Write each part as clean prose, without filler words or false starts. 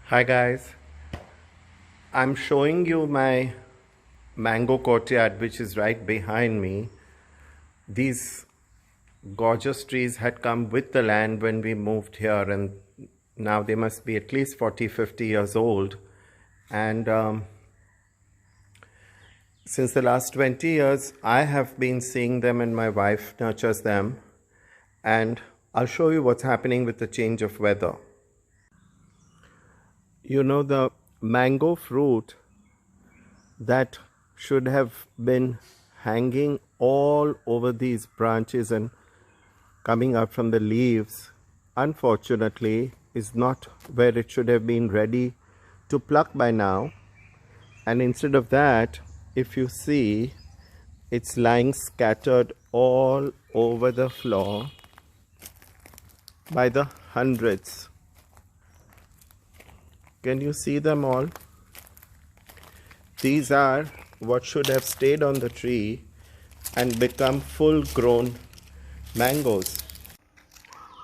Hi guys, I'm showing you my mango courtyard which is right behind me. These gorgeous trees had come with the land when we moved here, and now they must be at least 40-50 years old. And since the last 20 years I have been seeing them and my wife nurtures them, and I'll show you what's happening with the change of weather. You know, the mango fruit that should have been hanging all over these branches and coming up from the leaves, unfortunately, is not where it should have been ready to pluck by now. And instead of that, if you see, it's lying scattered all over the floor by the hundreds. Can you see them all? These are what should have stayed on the tree and become full-grown mangoes.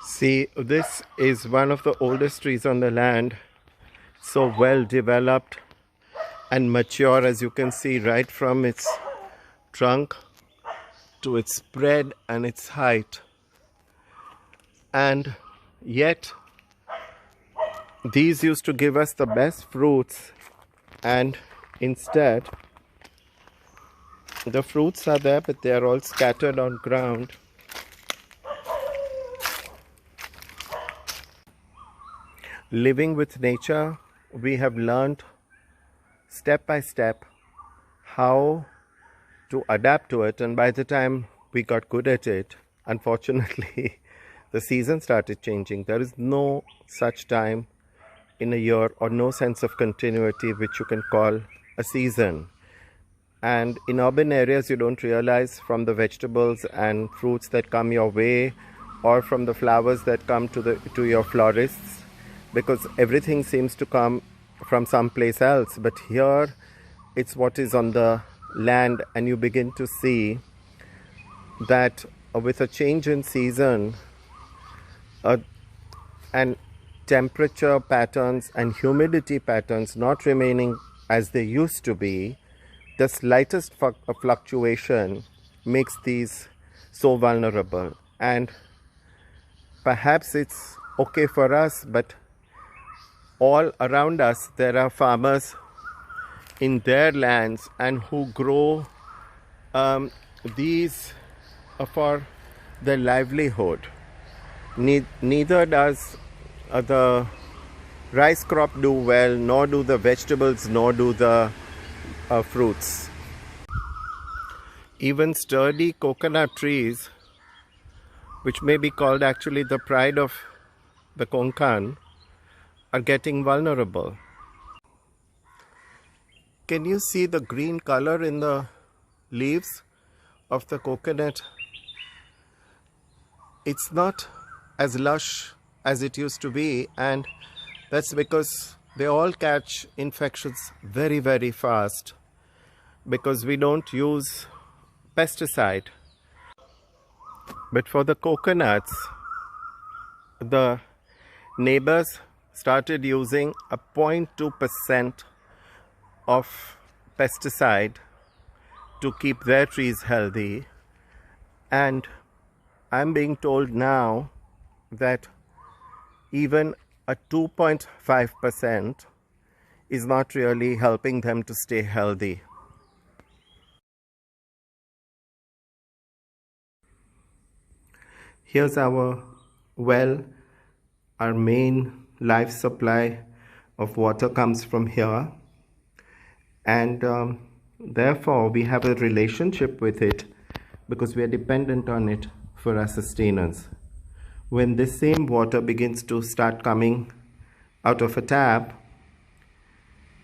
See, this is one of the oldest trees on the land, so well developed and mature, as you can see, right from its trunk to its spread and its height. And yet, these used to give us the best fruits, and instead, the fruits are there, but they are all scattered on ground. Living with nature, we have learned step by step how to adapt to it, and by the time we got good at it, unfortunately, the season started changing. There is no such time in a year or no sense of continuity which you can call a season. And in urban areas, you don't realize from the vegetables and fruits that come your way, or from the flowers that come to your florists, because everything seems to come from someplace else. But here, it's what is on the land, and you begin to see that with a change in season, and temperature patterns and humidity patterns not remaining as they used to be, the slightest fluctuation makes these so vulnerable. And perhaps it's okay for us, but all around us there are farmers in their lands and who grow these for their livelihood. Neither does the rice crop do well, nor do the vegetables, nor do the fruits. Even sturdy coconut trees, which may be called actually the pride of the Konkan, are getting vulnerable. Can you see the green color in the leaves of the coconut? It's not as lush as it used to be, and that's because they all catch infections very, very fast, because we don't use pesticide. But for the coconuts, the neighbors started using a 0.2% of pesticide to keep their trees healthy, and I'm being told now that even a 2.5% is not really helping them to stay healthy. Here's our well. Our main life supply of water comes from here, and therefore we have a relationship with it because we are dependent on it for our sustenance. When this same water begins to start coming out of a tap,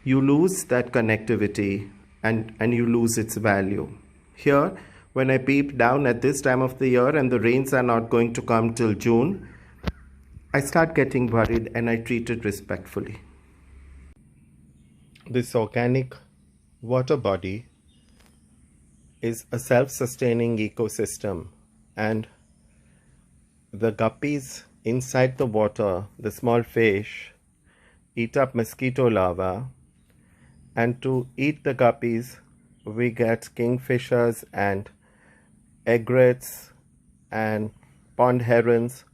you lose that connectivity and you lose its value. Here, when I peep down at this time of the year and the rains are not going to come till June, I start getting worried and I treat it respectfully. This organic water body is a self-sustaining ecosystem, and the guppies inside the water, the small fish, eat up mosquito larvae, and to eat the guppies we get kingfishers and egrets and pond herons.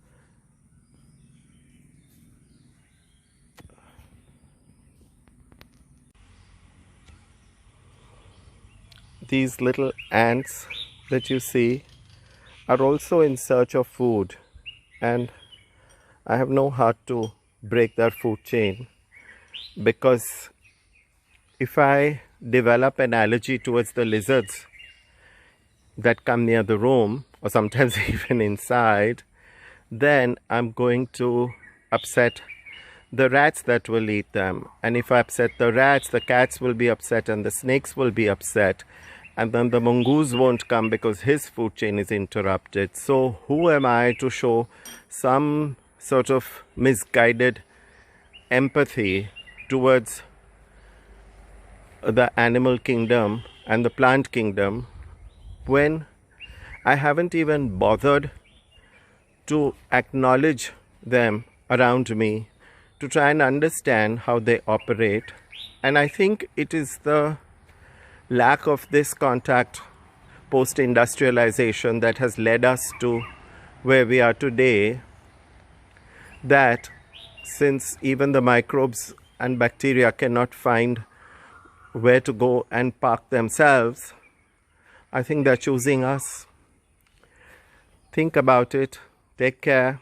These little ants that you see are also in search of food, and I have no heart to break their food chain, because if I develop an allergy towards the lizards that come near the room, or sometimes even inside, then I'm going to upset the rats that will eat them. And if I upset the rats, the cats will be upset and the snakes will be upset. And then the mongoose won't come because his food chain is interrupted. So who am I to show some sort of misguided empathy towards the animal kingdom and the plant kingdom when I haven't even bothered to acknowledge them around me, to try and understand how they operate? And I think it is the lack of this contact post-industrialization that has led us to where we are today, that since even the microbes and bacteria cannot find where to go and park themselves, I think they're choosing us. Think about it. Take care.